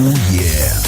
yeah.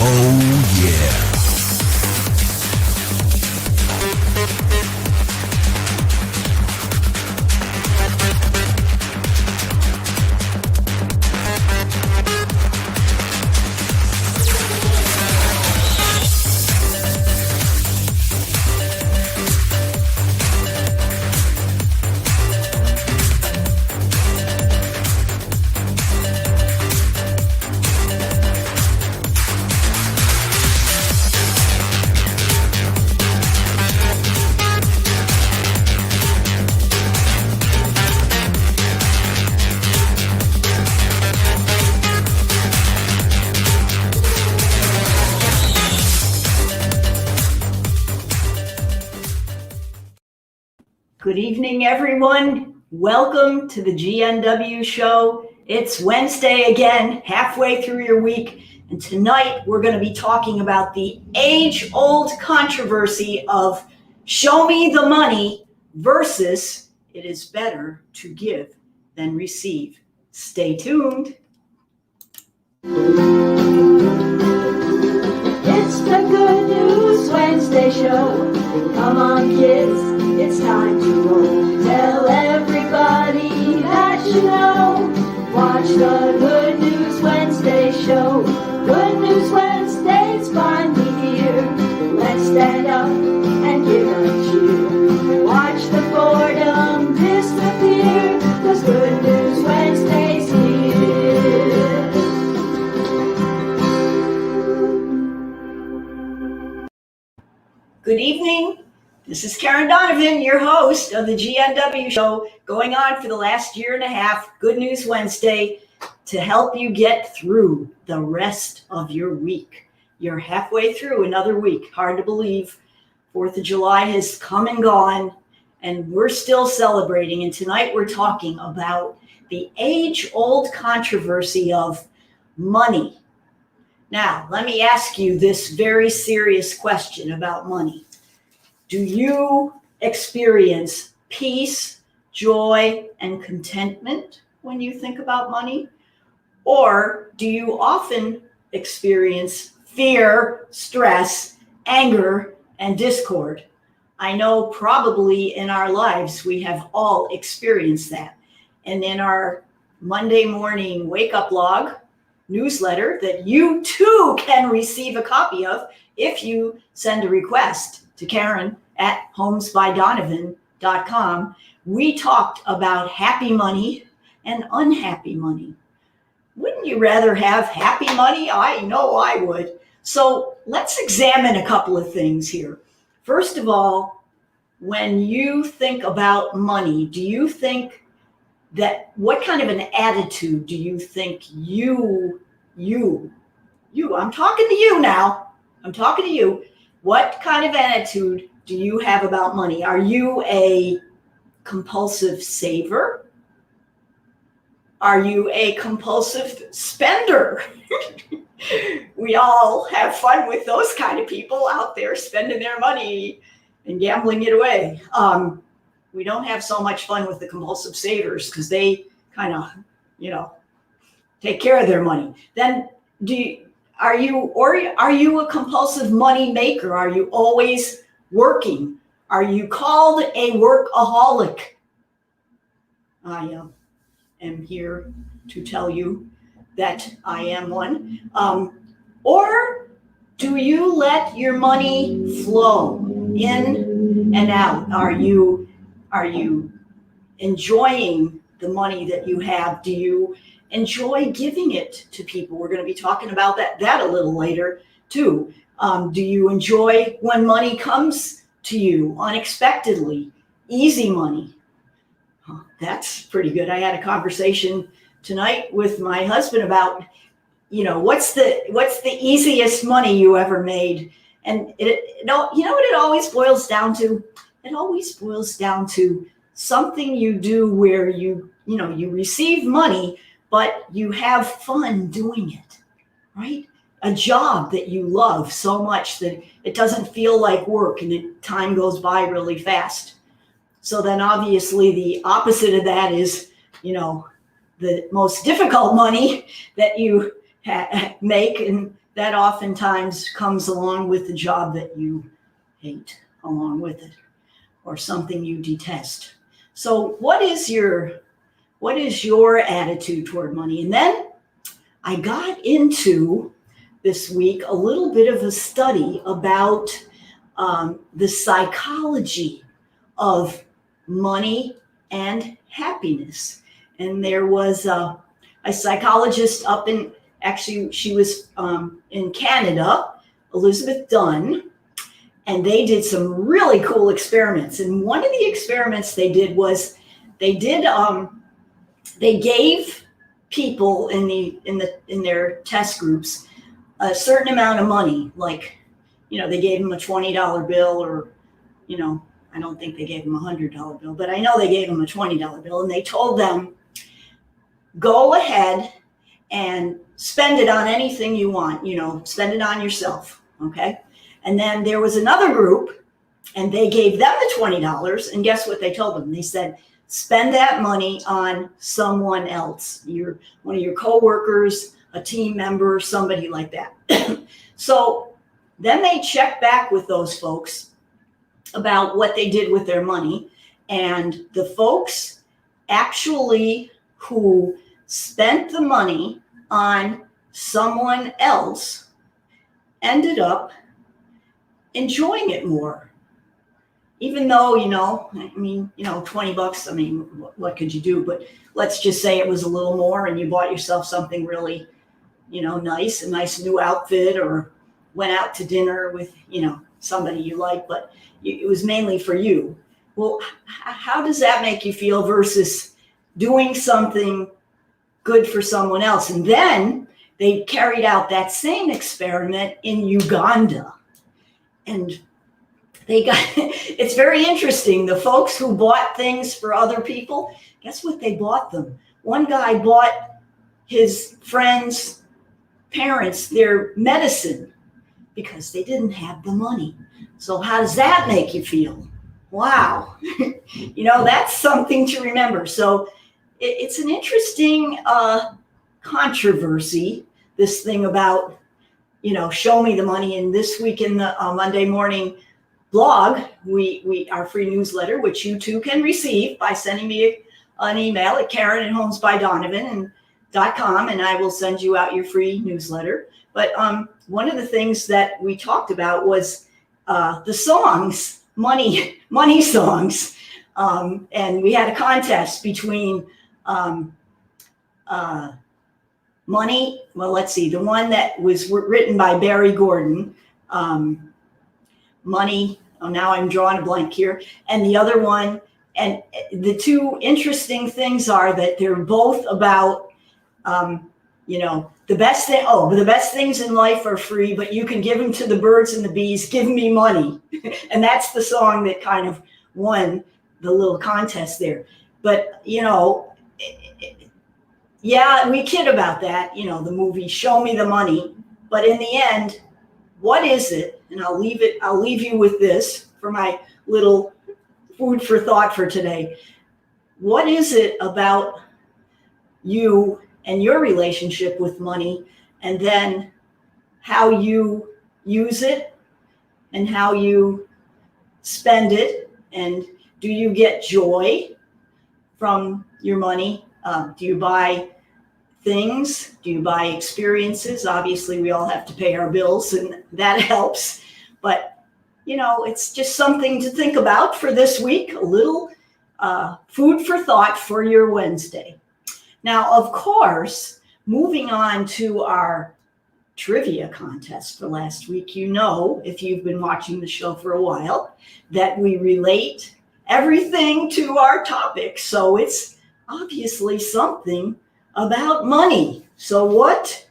Oh, yeah. Good evening, everyone. Welcome to the GNW show. It's Wednesday again, halfway through your week. And tonight we're going to be talking about the age-old controversy of show me the money versus it is better to give than receive. Stay tuned. It's the Good News Wednesday show. Come on, kids, it's time to roll. Tell everybody that you know. Watch the Good News Wednesday show. Good News Wednesday's finally here. Let's stand up and give a cheer. Watch the boredom disappear, 'cause Good News Wednesday's here. Good evening. This is Karen Donovan, your host of the GNW show, going on for the last year and a half, Good News Wednesday, to help you get through the rest of your week. You're halfway through another week. Hard to believe. 4th of July has come and gone, and we're still celebrating. And tonight we're talking about the age-old controversy of money. Now, let me ask you this very serious question about money. Do you experience peace, joy, and contentment when you think about money? Or do you often experience fear, stress, anger, and discord? I know probably in our lives we have all experienced that. And in our Monday morning wake-up log newsletter that you too can receive a copy of if you send a request to Karen at homesbydonovan.com, we talked about happy money and unhappy money. Wouldn't you rather have happy money? I know I would. So let's examine a couple of things here. First of all, when you think about money, do you think that, what kind of an attitude do you think you, I'm talking to you now, I'm talking to you. What kind of attitude do you have about money? Are you a compulsive saver? Are you a compulsive spender? We all have fun with those kind of people out there spending their money and gambling it away. We don't have so much fun with the compulsive savers because they kind of, take care of their money. Then are you a compulsive money maker? Are you always working? Are you called a workaholic? I am here to tell you that I am one. Or do you let your money flow in and out? Are you enjoying the money that you have? Do you enjoy giving it to people? We're going to be talking about that a little later too. Do you enjoy when money comes to you unexpectedly? Easy money. That's pretty good. I had a conversation tonight with my husband about, what's the easiest money you ever made? And you know what it always boils down to? It always boils down to something you do where you receive money, but you have fun doing it, right? A job that you love so much that it doesn't feel like work and the time goes by really fast. So then obviously the opposite of that is, the most difficult money that you make, and that oftentimes comes along with the job that you hate along with it, or something you detest. So what is your attitude toward money? And then I got into this week a little bit of a study about the psychology of money and happiness. And there was a psychologist she was in Canada, Elizabeth Dunn, and they did some really cool experiments. And one of the experiments they did was they gave people in their test groups a certain amount of money, like, they gave them a $20 bill, or, I don't think they gave them a $100 bill, but I know they gave them a $20 bill, and they told them, go ahead and spend it on anything you want, spend it on yourself, okay? And then there was another group, and they gave them the $20, and guess what they told them? They said, spend that money on someone else, one of your coworkers, a team member, somebody like that. So then they checked back with those folks about what they did with their money, and the folks actually who spent the money on someone else ended up enjoying it more. Even though, $20, what could you do? But let's just say it was a little more and you bought yourself something really, nice, a nice new outfit, or went out to dinner with, somebody you like, but it was mainly for you. Well, how does that make you feel versus doing something good for someone else? And then they carried out that same experiment in Uganda. And it's very interesting. The folks who bought things for other people, guess what they bought them? One guy bought his friend's parents their medicine because they didn't have the money. So how does that make you feel? Wow. That's something to remember. So it's an interesting controversy, this thing about, show me the money. And this week in the Monday morning blog, our free newsletter, which you too can receive by sending me an email at KarenAtHomesByDonovan.com, and I will send you out your free newsletter. But one of the things that we talked about was the songs, money songs. And we had a contest between money. Well, let's see, the one that was written by Barry Gordon, money. Oh, now I'm drawing a blank here. And the other one, and the two interesting things are that they're both about, the best things in life are free, but you can give them to the birds and the bees. Give me money. And that's the song that kind of won the little contest there. But, yeah, we kid about that, the movie Show Me the Money. But in the end, what is it? And I'll leave you with this for my little food for thought for today. What is it about you and your relationship with money, and then how you use it and how you spend it, and do you get joy from your money? Do you buy things? Do you buy experiences? Obviously, we all have to pay our bills, and that helps. But, it's just something to think about for this week, a little food for thought for your Wednesday. Now, of course, moving on to our trivia contest for last week, if you've been watching the show for a while, that we relate everything to our topic. So it's obviously something about money. So what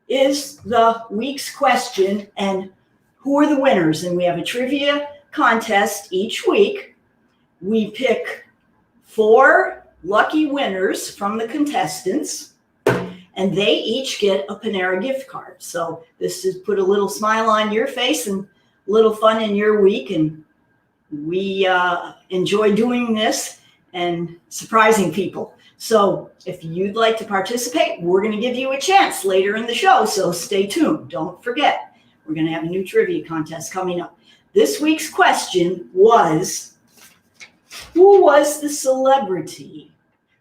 is the week's question and who are the winners? And we have a trivia contest each week. We pick 4 lucky winners from the contestants, and they each get a Panera gift card. So this is put a little smile on your face and a little fun in your week. And we enjoy doing this and surprising people. So if you'd like to participate, we're going to give you a chance later in the show. So stay tuned. Don't forget, we're going to have a new trivia contest coming up. This week's question was, who was the celebrity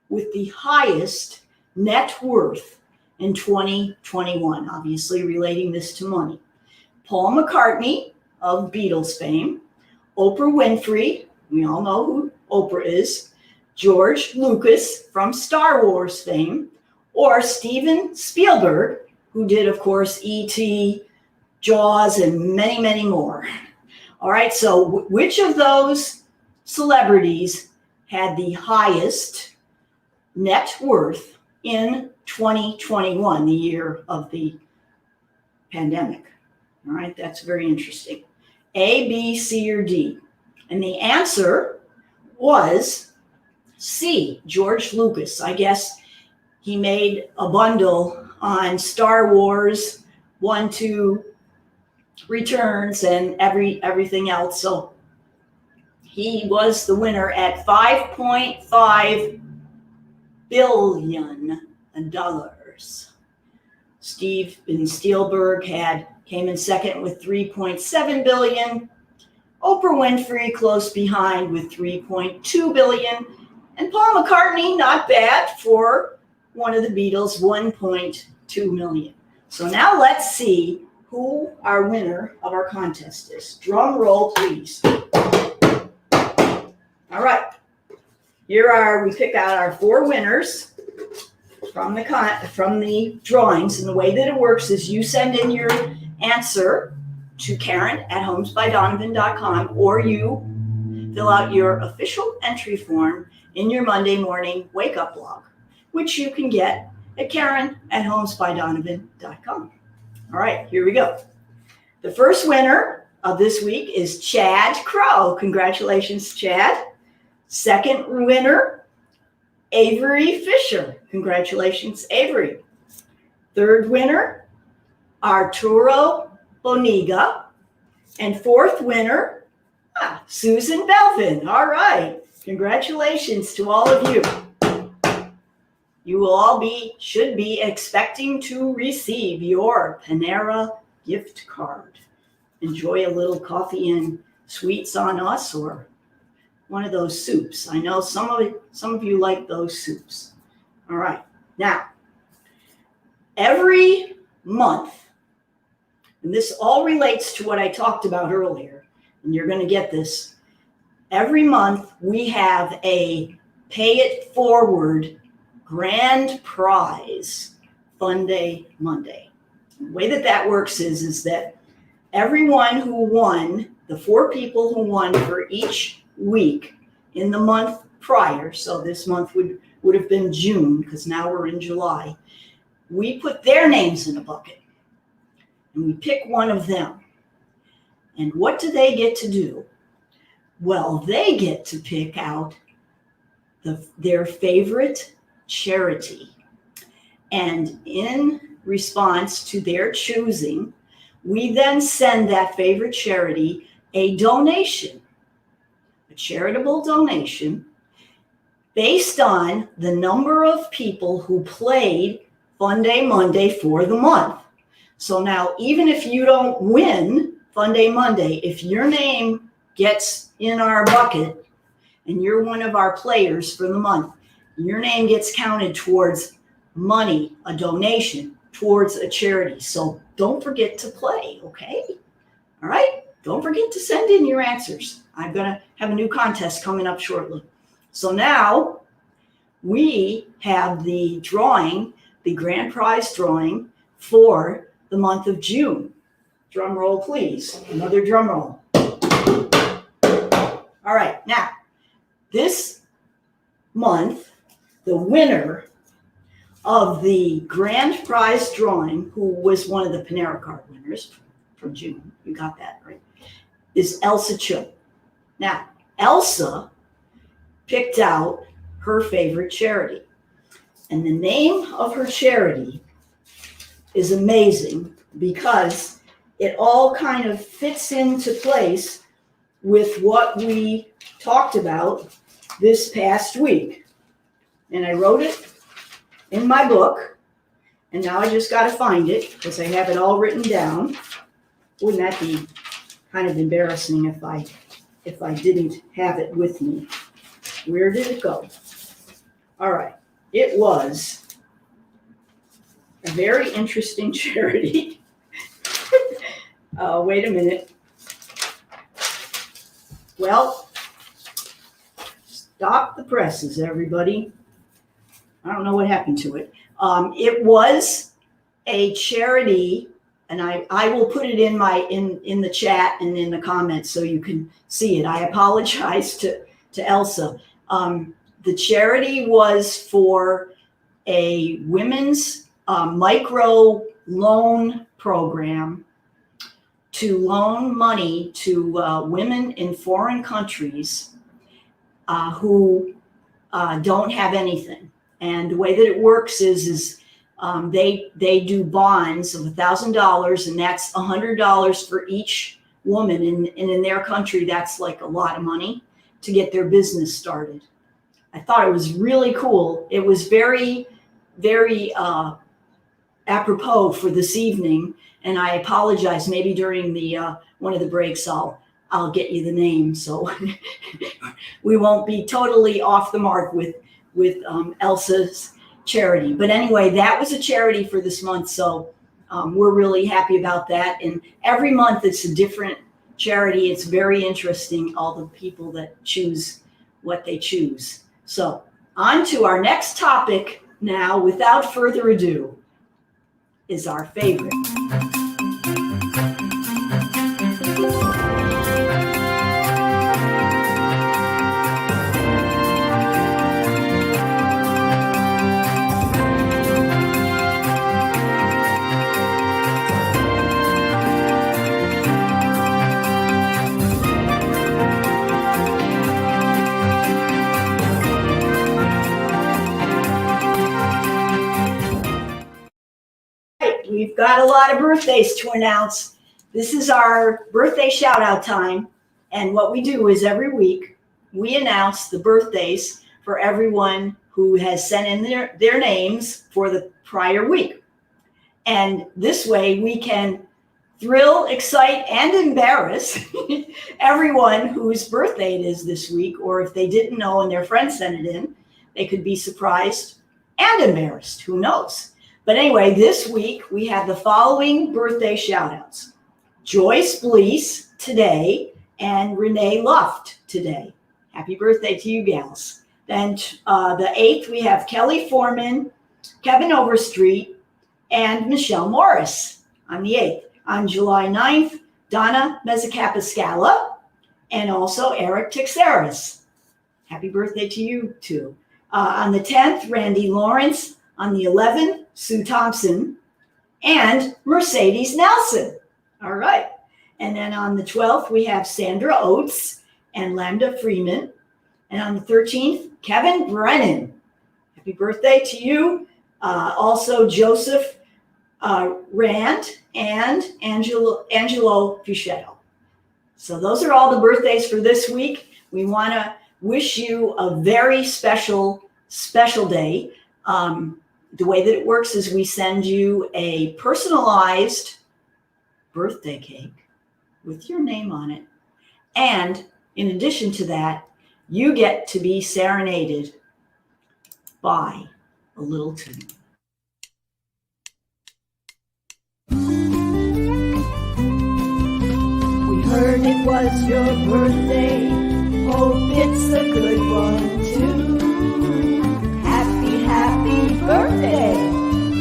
with the highest net worth in 2021? Obviously relating this to money. Paul McCartney of Beatles fame, Oprah Winfrey, we all know who Oprah is, George Lucas from Star Wars fame, or Steven Spielberg, who did, of course, E.T., Jaws, and many, many more. All right, so which of those celebrities had the highest net worth in 2021, the year of the pandemic? All right, that's very interesting. A, B, C, or D? And the answer was C, George Lucas. I guess he made a bundle on Star Wars 1, 2, Returns, and everything else. So he was the winner at $5.5 billion. Steven Spielberg came in second with $3.7 billion. Oprah Winfrey close behind with $3.2 billion. And Paul McCartney, not bad for one of the Beatles, $1.2 million. So now let's see who our winner of our contest is. Drum roll, please. All right. We pick out our 4 winners from the drawings. And the way that it works is you send in your answer to Karen@homesbydonovan.com, or you fill out your official entry form in your Monday morning wake-up blog, which you can get at Karen@homesbydonovan.com. All right, here we go. The first winner of this week is Chad Crow. Congratulations, Chad. Second winner, Avery Fisher. Congratulations, Avery. Third winner, Arturo Boniga. And fourth winner, Susan Belvin. All right. Congratulations to all of you. You will all should be expecting to receive your Panera gift card. Enjoy a little coffee and sweets on us, or one of those soups. I know some of you like those soups. All right. Now, every month, and this all relates to what I talked about earlier, and you're going to get this. Every month, we have a Pay It Forward grand prize Fun Day Monday. The way that works is that everyone who won, the 4 people who won for each week in the month prior, so this month would have been June, because now we're in July, we put their names in a bucket and we pick one of them. And what do they get to do? Well, they get to pick out their favorite charity. And in response to their choosing, we then send that favorite charity a donation, a charitable donation, based on the number of people who played Fun Day Monday for the month. So now, even if you don't win Fun Day Monday, if your name gets in our bucket and you're one of our players for the month, your name gets counted towards money, a donation, towards a charity. So don't forget to play, okay? All right? Don't forget to send in your answers. I'm going to have a new contest coming up shortly. So now we have the drawing, the grand prize drawing for the month of June. Drum roll, please. Another drum roll. All right. Now, this month, the winner of the grand prize drawing, who was one of the Panera card winners from June, you got that right, is Elsa Cho. Now, Elsa picked out her favorite charity. And the name of her charity is amazing because it all kind of fits into place with what we talked about this past week. And I wrote it in my book, and now I just got to find it because I have it all written down. Wouldn't that be kind of embarrassing if I didn't have it with me? Where did it go? All right. It was a very interesting charity. Wait a minute. Well, stop the presses, everybody. I don't know what happened to it. It was a charity, and I will put it in the chat and in the comments so you can see it. I apologize to Elsa. The charity was for a women's micro loan program to loan money to women in foreign countries who don't have anything. And the way that it works is they do bonds of $1,000, and that's $100 for each woman. And in their country, that's like a lot of money to get their business started. I thought it was really cool. It was very, very apropos for this evening. And I apologize. Maybe during the one of the breaks, I'll get you the name, so we won't be totally off the mark with Elsa's charity. But anyway, that was a charity for this month, so we're really happy about that. And every month it's a different charity. It's very interesting, all the people that choose what they choose. So on to our next topic now, without further ado, is our favorite. We've got a lot of birthdays to announce. This is our birthday shout out time. And what we do is every week we announce the birthdays for everyone who has sent in their names for the prior week. And this way we can thrill, excite, and embarrass everyone whose birthday it is this week. Or if they didn't know and their friend sent it in, they could be surprised and embarrassed. Who knows? But anyway, this week we have the following birthday shout outs. Joyce Blease today and Renee Luft today. Happy birthday to you gals. Then the 8th, we have Kelly Foreman, Kevin Overstreet, and Michelle Morris on the 8th. On July 9th, Donna Mezzacapascala and also Eric Tixeris. Happy birthday to you too. On the 10th, Randy Lawrence. On the 11th, Sue Thompson and Mercedes Nelson. All right. And then on the 12th, we have Sandra Oates and Lambda Freeman. And on the 13th, Kevin Brennan. Happy birthday to you. Also, Joseph Rand and Angelo Fuchetto. So those are all the birthdays for this week. We want to wish you a very special day. The way that it works is we send you a personalized birthday cake with your name on it. And in addition to that, you get to be serenaded by a little tune. We heard it was your birthday. Hope it's a good one too. Happy, happy birthday,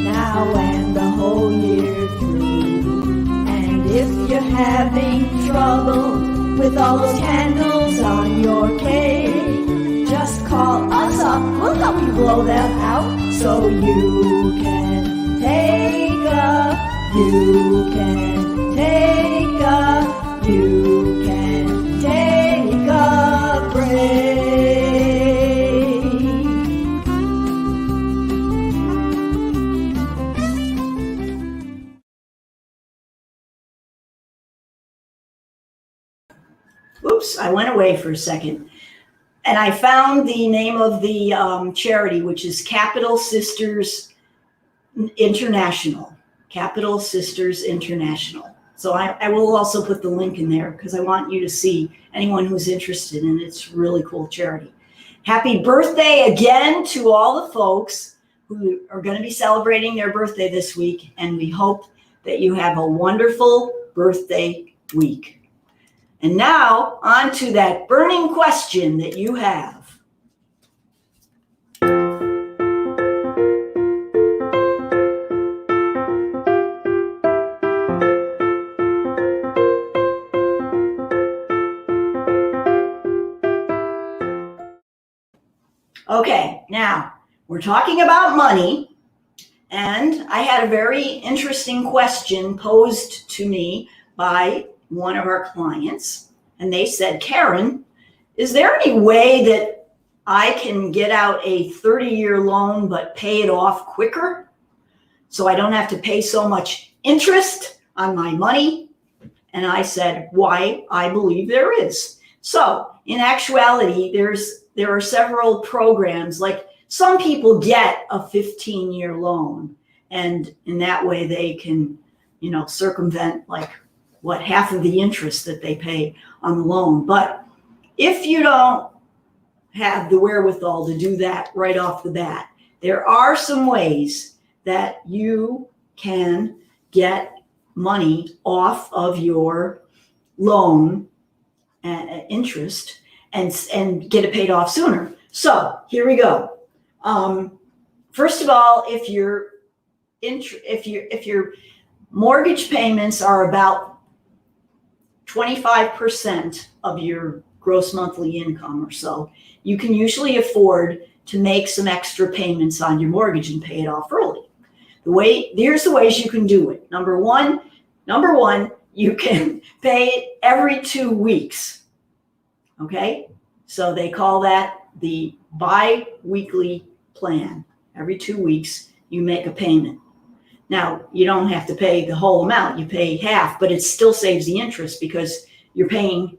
now and the whole year through. And if you're having trouble with all those candles on your cake, just call us up, we'll help you blow them out. So you can take a, you can take a, you can take a break. Oops, I went away for a second. And I found the name of the charity, which is Capital Sisters International. Capital Sisters International. So I will also put the link in there because I want you to see anyone who's interested in it. It's a really cool charity. Happy birthday again to all the folks who are going to be celebrating their birthday this week. And we hope that you have a wonderful birthday week. And now, on to that burning question that you have. Okay, now, we're talking about money, and I had a very interesting question posed to me by one of our clients, and they said, Karen, is there any way that I can get out a 30-year loan but pay it off quicker so I don't have to pay so much interest on my money? And I said, why, I believe there is. So in actuality, there are several programs, like some people get a 15-year loan, and in that way they can, circumvent like half of the interest that they pay on the loan. But if you don't have the wherewithal to do that right off the bat, there are some ways that you can get money off of your loan and interest and get it paid off sooner. So here we go. First of all, if your mortgage payments are about 25% of your gross monthly income or so, you can usually afford to make some extra payments on your mortgage and pay it off early. Here's the ways you can do it. Number one, you can pay it every 2 weeks. Okay? So they call that the bi-weekly plan. Every 2 weeks, you make a payment. Now, you don't have to pay the whole amount. You pay half, but it still saves the interest because you're paying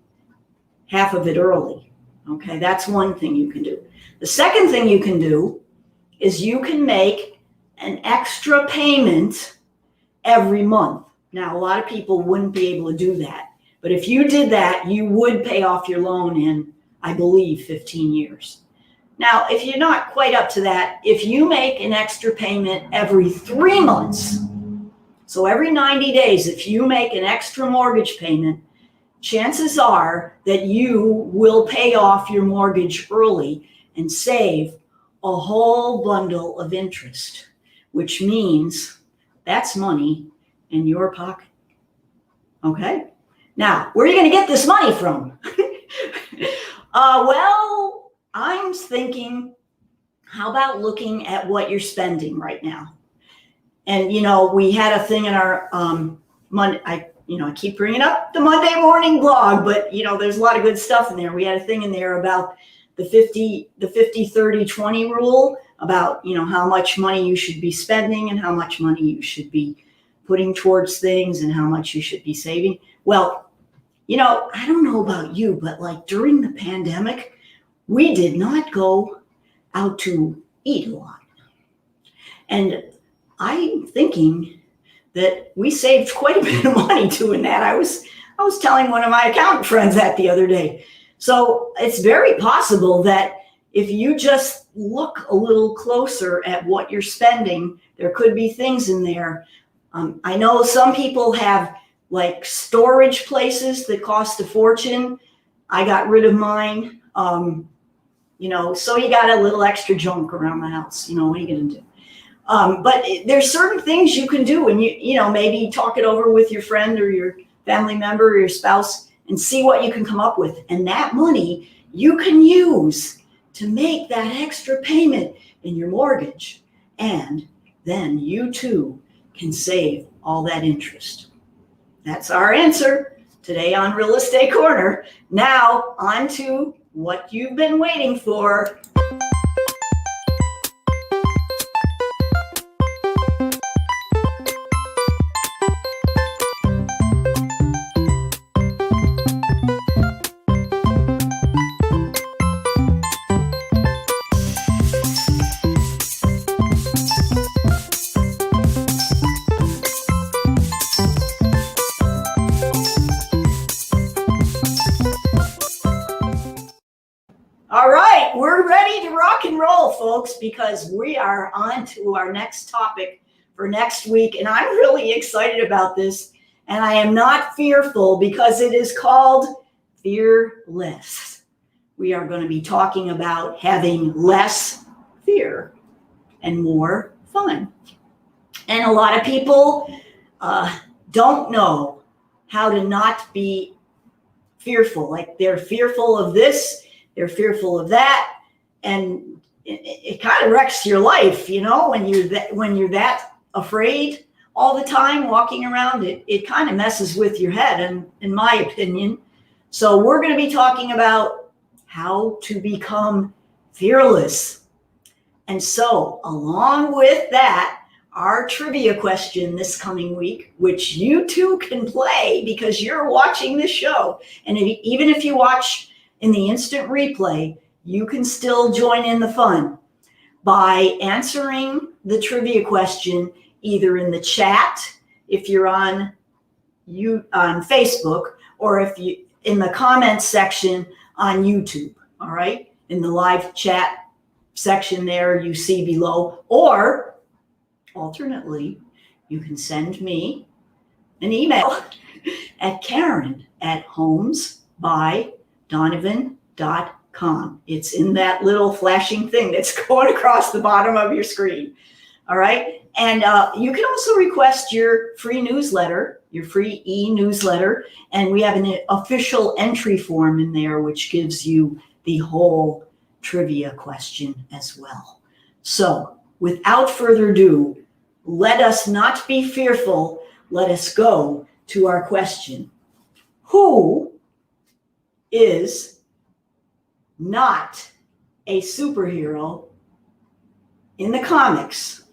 half of it early. Okay, that's one thing you can do. The second thing you can do is you can make an extra payment every month. Now, a lot of people wouldn't be able to do that. But if you did that, you would pay off your loan in, I believe, 15 years. Now, if you're not quite up to that, if you make an extra payment every 3 months, so every 90 days, if you make an extra mortgage payment, chances are that you will pay off your mortgage early and save a whole bundle of interest, which means that's money in your pocket. Okay? Now, where are you going to get this money from? Well, I'm thinking, how about looking at what you're spending right now? And, we had a thing in our Monday, I keep bringing up the Monday morning blog, but, there's a lot of good stuff in there. We had a thing in there about the 50-30-20 rule, about, how much money you should be spending and how much money you should be putting towards things and how much you should be saving. Well, I don't know about you, but like during the pandemic, we did not go out to eat a lot. And I'm thinking that we saved quite a bit of money doing that. I was telling one of my accountant friends that the other day. So it's very possible that if you just look a little closer at what you're spending, there could be things in there. I know some people have like storage places that cost a fortune. I got rid of mine. So you got a little extra junk around the house. What are you going to do? But there's certain things you can do, and maybe talk it over with your friend or your family member or your spouse and see what you can come up with. And that money you can use to make that extra payment in your mortgage. And then you too can save all that interest. That's our answer today on Real Estate Corner. Now on to what you've been waiting for. All right, we're ready to rock and roll, folks, because we are on to our next topic for next week. And I'm really excited about this. And I am not fearful because it is called Fearless. We are going to be talking about having less fear and more fun. And a lot of people don't know how to not be fearful. Like they're fearful of this. They're fearful of that, and it kind of wrecks your life, when you're that afraid all the time walking around. It kind of messes with your head, and in my opinion. So we're going to be talking about how to become fearless. And so along with that, our trivia question this coming week, which you too can play because you're watching this show, and even if you watch in the instant replay, you can still join in the fun by answering the trivia question either in the chat if you're on Facebook, or if you in the comments section on YouTube. All right, in the live chat section there you see below, or alternately, you can send me an email at Karen@homesbydonovan.com. It's in that little flashing thing that's going across the bottom of your screen. All right. And you can also request your free newsletter, your free e-newsletter. And we have an official entry form in there, which gives you the whole trivia question as well. So without further ado, let us not be fearful. Let us go to our question. Who is not a superhero in the comics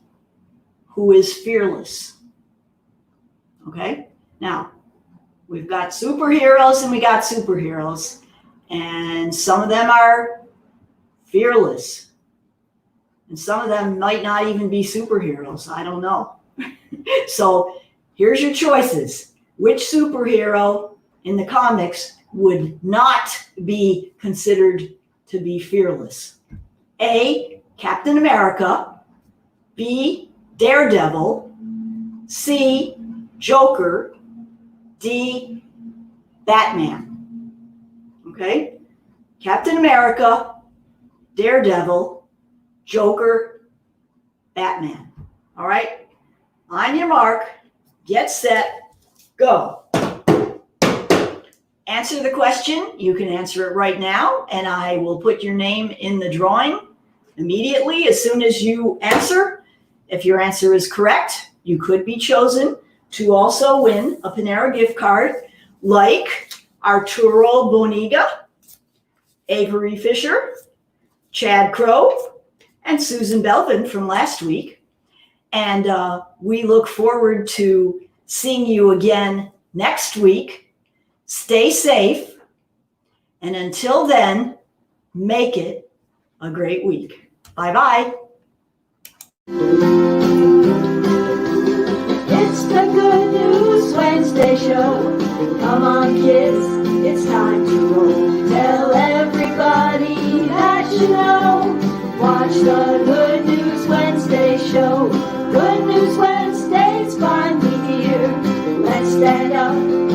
who is fearless? Okay, now we've got superheroes and we got superheroes, and some of them are fearless, and some of them might not even be superheroes. I don't know. So here's your choices. Which superhero in the comics would not be considered to be fearless? A, Captain America. B, Daredevil. C, Joker. D, Batman. Okay? Captain America, Daredevil, Joker, Batman. All right? On your mark, get set, go. Answer the question. You can answer it right now, and I will put your name in the drawing immediately as soon as you answer. If your answer is correct, you could be chosen to also win a Panera gift card like Arturo Boniga, Avery Fisher, Chad Crow, and Susan Belvin from last week. And we look forward to seeing you again next week. Stay safe, and until then, make it a great week. Bye-bye. It's the Wednesday show. Come on, kids, it's time to roll. Tell everybody that you know. Watch the Good News Wednesday show. Good News Wednesday's finally here. Let's stand up